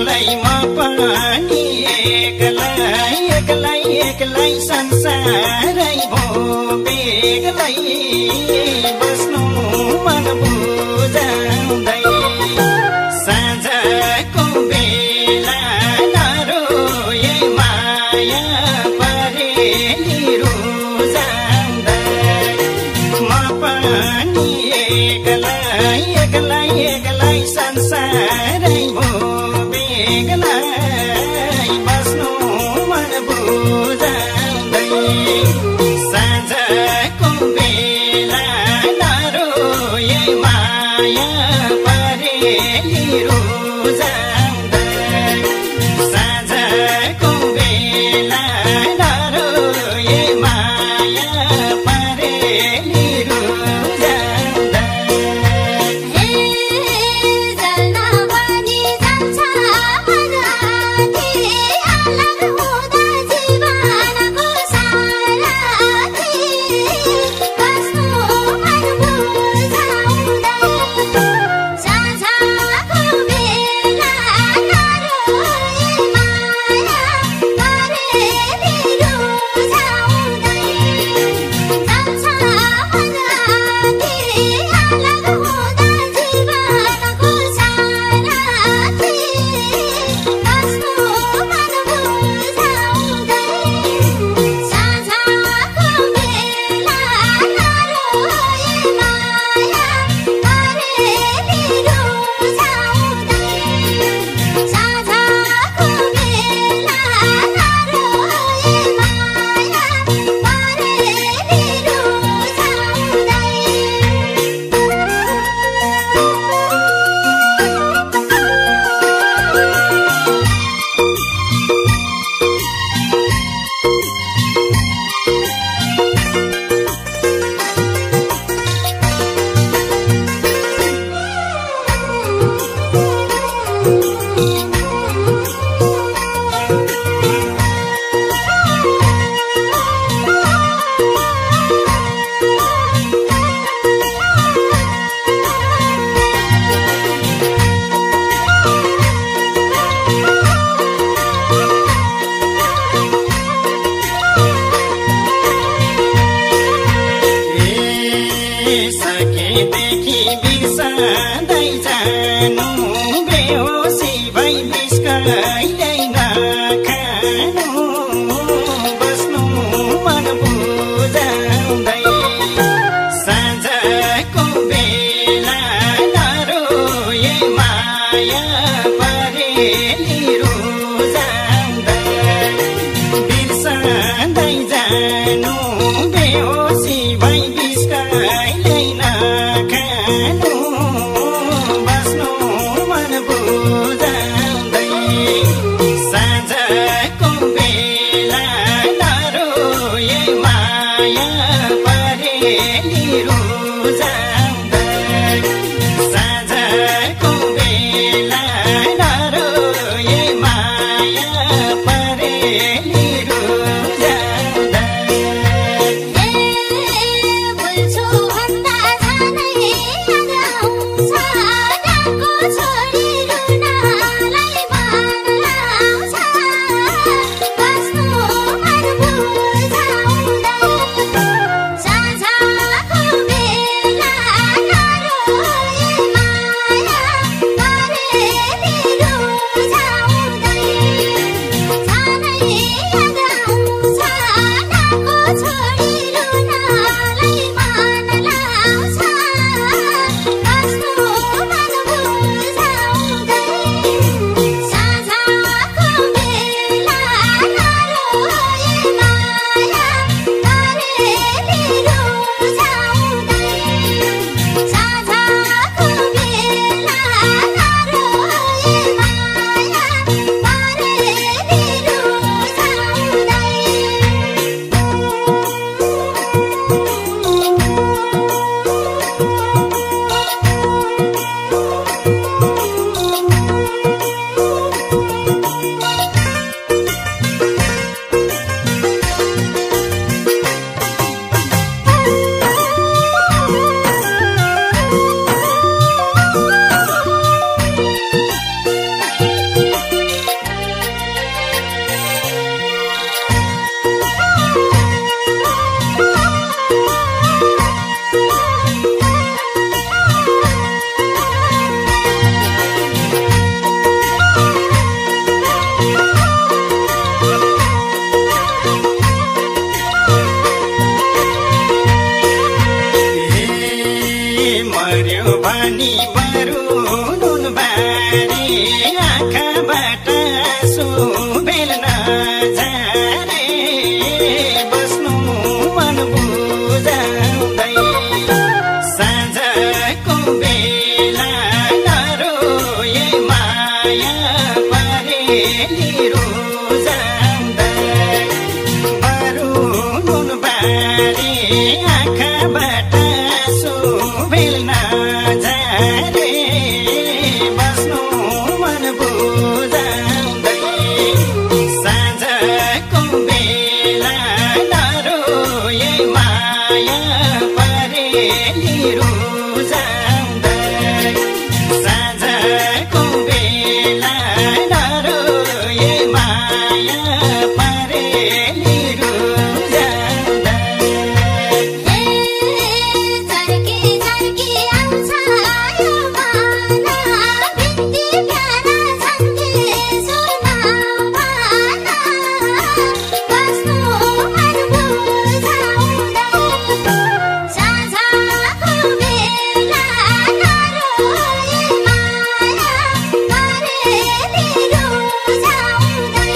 एक्लैमा पनि एक्लै संसारै भो बेग्लै बस्नु मन बुझाउँदै साँझको बेला नरोए माया परेली रुजाउँदै म पनि एक्लै संसारै भो बेग्लै बस्नु मन बुझाउँदै साँझको बेला नरोए माया परेली रुजाउँदै साँझको बेला नरोए माया परेली रुजाउँदै सकेदेखि बिर्सँदै जानु बेहोसी भई बिस कहिल्यै नखानु बस्नु मन बुझाउँदै साँझको बेला नरोए माया परेली रुजाउँदै बिर्सँदै जानु बेहोसी भई बिस कहिल्यै नखानु बस्नु मन बुझाउँदै साँझको बेला नरोए माया परेली रुजाउँदै साँझको बेला नरोए माया परेली रुजाउँदै साँझको बेला नरोए पर्यो भनी बरु नुन बारी आँखाबाट सुबेल नजारे बस्नु मन बुझाउँदै साँझको बेला नरोए माया परेली रुजाउँदै बरु नुन बारी आँखाबाट सुबेल नजारे बस्नु मन बुझाउँदै साँझको बेला नरोए माया परेली रुजाउँदै साँझको बेला नरोए माया परेली रुजाउँदै झर्की झर्की आउँछ यो माला बिन्ती प्यारा छन्थे सुना माला बस्नु मन बुझाउँदै साँझको बेला नरोए माया परेली रुजाउँदै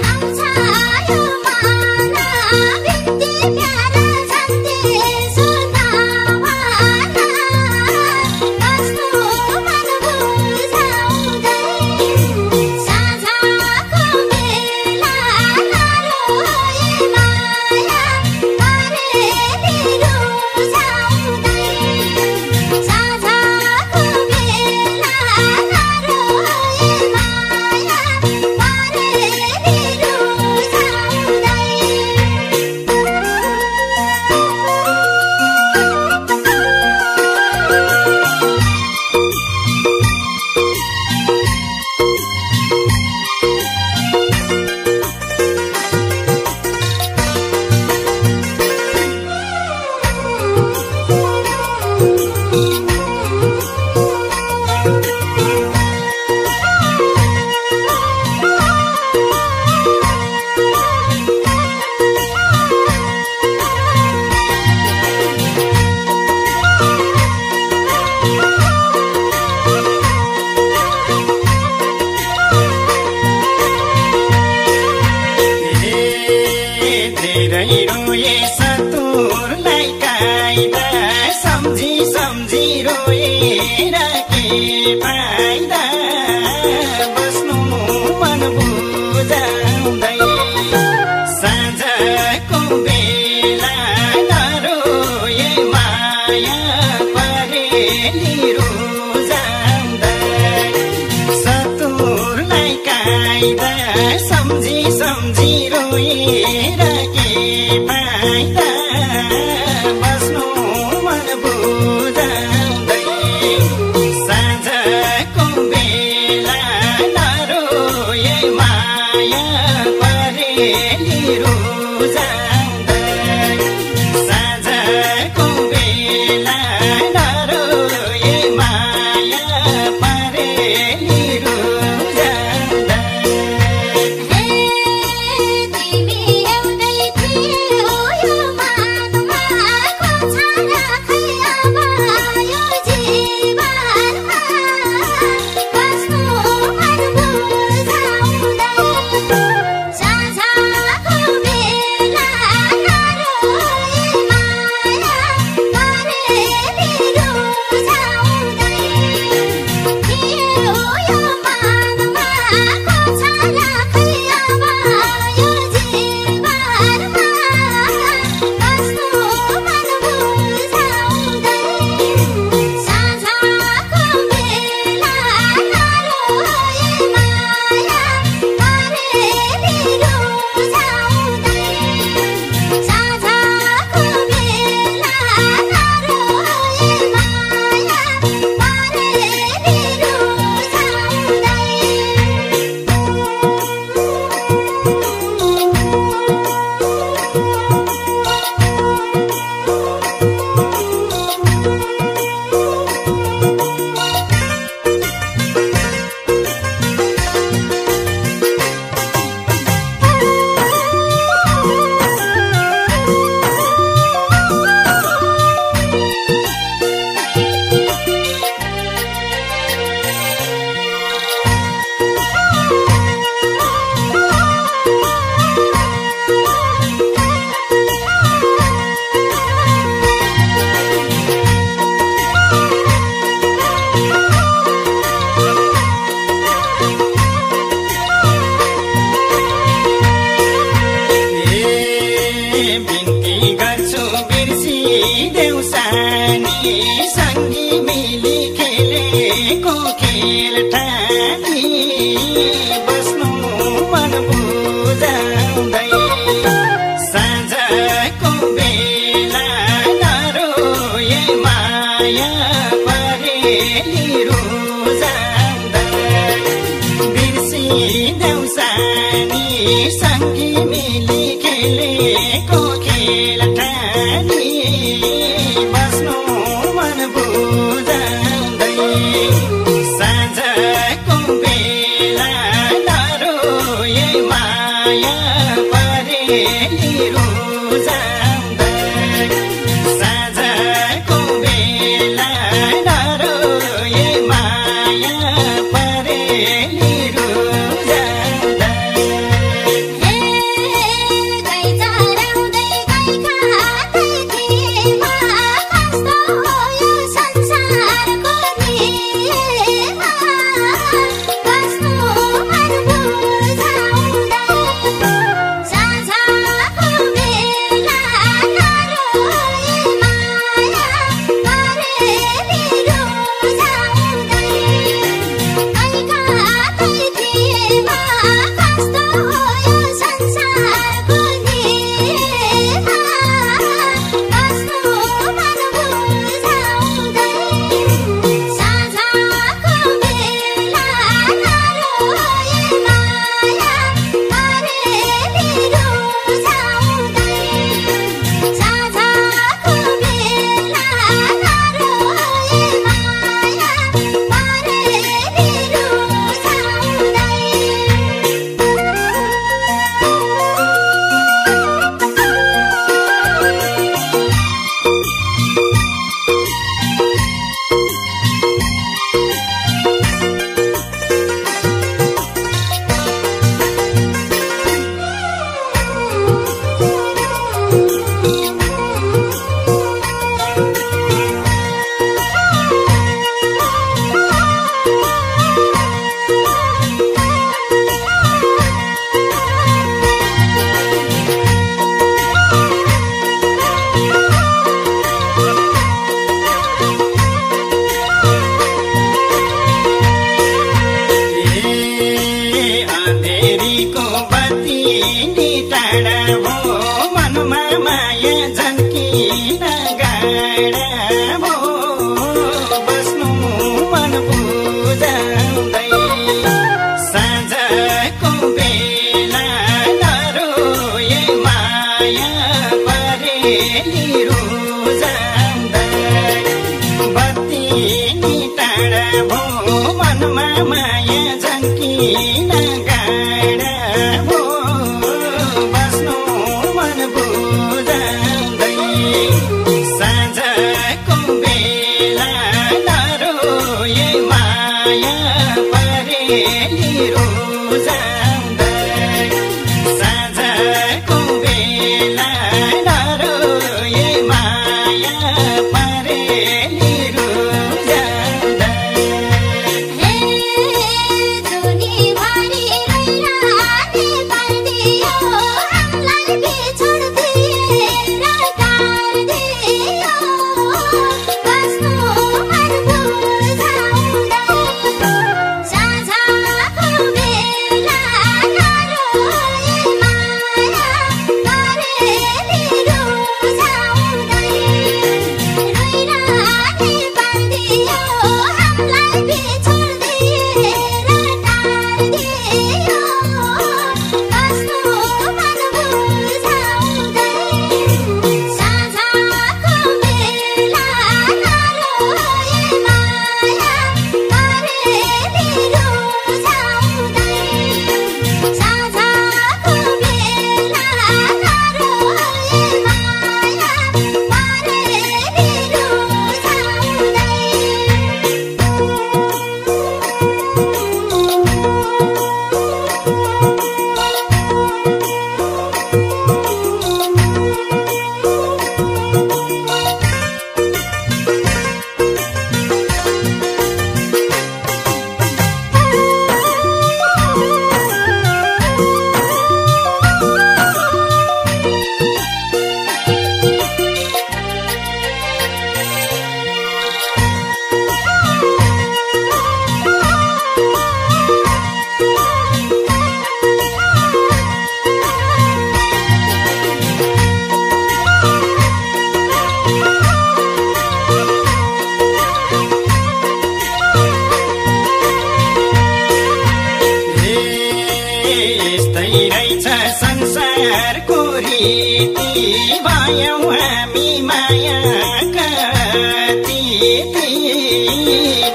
आउँछ यो माला बिन्ती प्यारा छन्थे सुना माला बस्नु मन बुझाउँदै साँझको बेला नरोए माया परेली रुजाउँदै साँझको बेला नरोए माया धेरै रोए सतुरलाई कायदा सम्झी सम्झी रोएर के फाइदा बस्नु मन बुझाउँदै साँझको बेला नरोए माया परेली रुजाउँदै सतुरलाई कायदा सम्झी सम्झी रोएर के फाइदा बस्नु मन बुझाउँदै साँझ सानी सँगी मिली खेलेको खेल ठानी बस्नु मन बुझाउँदै साँझको बेला नरोए माया परेली रुजाउँदै बिर्सिदेऊ सानी सँगी मिली खेलेको खेल ठानी बस्नु मन बुझाउँदै साँझको बेला नरोए माया परेली रुजाउँदै साँझको बेला नरोए माया परेली रुजाउँदै गाई चराउँदै गाई खाँदै थिएमा कस्तो हो यो संसारको नियमा बस्नु मन बुझाउँदै साँझको बेला नरोए माया परेली रुजाउँदै गाई खाँदै थिएमा कस्तो हो यो संसारको नियमा बस्नु मन बुझाउँदै साँझको बेला नरोए माया परेली रुजाउँदै साँझको बेला नरोए माया परेली अँधेरीको बत्ती नि टाढा भो मनमा माया झन्किन गाडा भो बस्नु मन बुझाउँदै साँझको बेला नरोए माया परेली रुजाउँदै बत्ती नि टाढा भो मनमा माया झन्किन गाडा भो बस्नु मन बुझाउँदै साँझको बेला नरोए माया परेली रुजाउँदै साँझको बेला नरोए माया परेली रुजाउँदै जुनी भयौँ हामी मायाका तिथि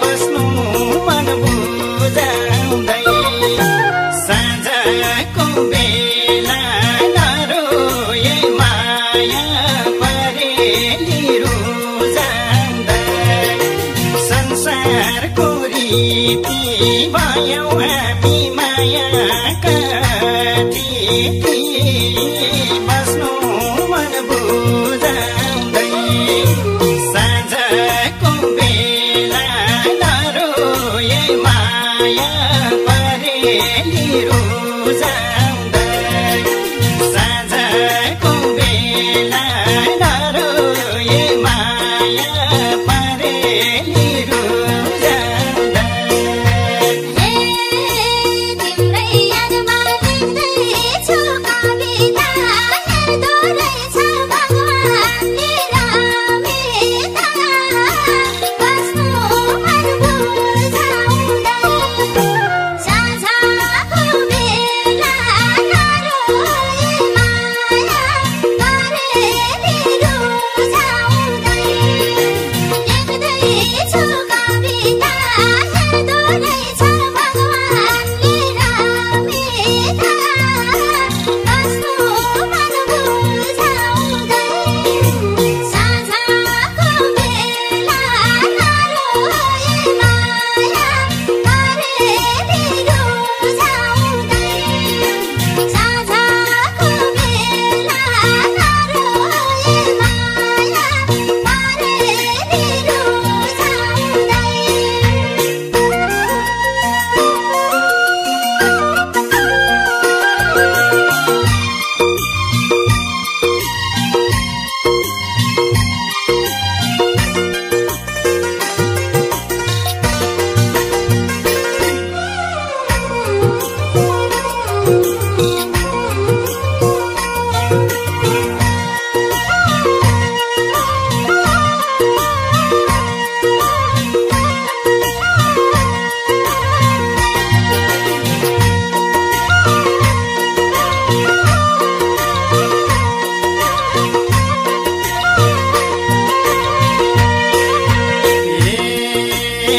बस्नु मन बुझाउँदै साँझको बेला नरोए माया परेली रुजाउँदै संसारको रीति भयौँ हामी मायाका तिथि बस्नु मन बुझाउँदै साँझको बेला नरोए माया परेली रुजाउँदै साँझको बेला नरोए माया परेली रुजाउँदै तिम्रै यादमा लेख्दैछु कविता हेर्दो रहेछ भगवानले रामेता बस्नु मन बुझाउँदै साँझको बेला नरोए माया परेली रुजाउँदै लेख्दैछु कविता हेर्दो रहेछ भगवानले रामेता बस्नु मन बुझाउँदै साँझको बेला नरोए माया परेली रुजाउँदै साँझको बेला नरोए माया परेली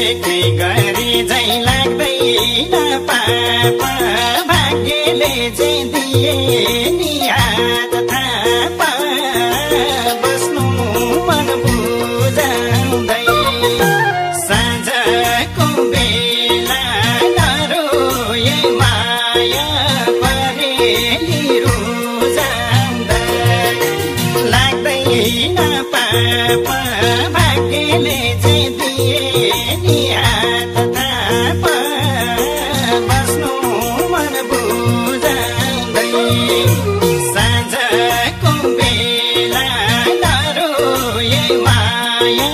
एकै गरी झै लाग्दैन पापा भाग्यले चाहिँ दिए नि हात थापा बस्नु मन बुझाउँदै साँझको बेला नरोए माया परेली रुजाउँदै लाग्दैन पापा भाग्यले चाहिँ दिए नि हात थापा बस्नु मन बुझाउँदै साँझको बेला नरोए माया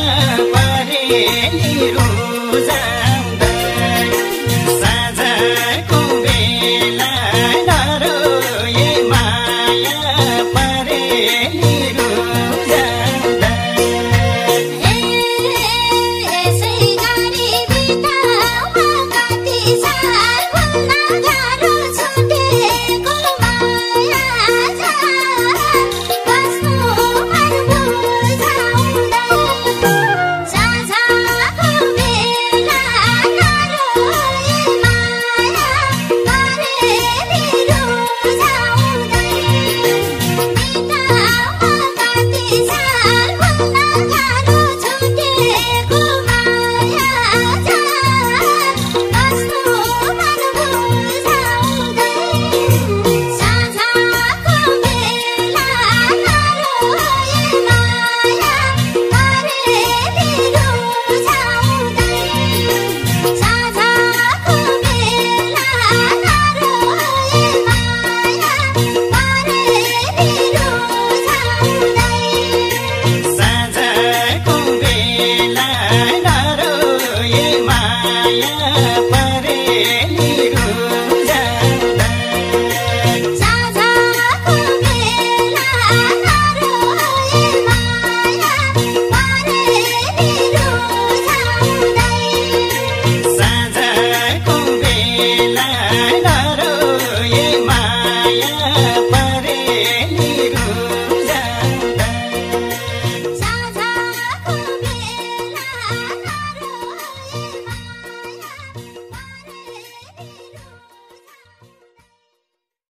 परेली रुजाउँदै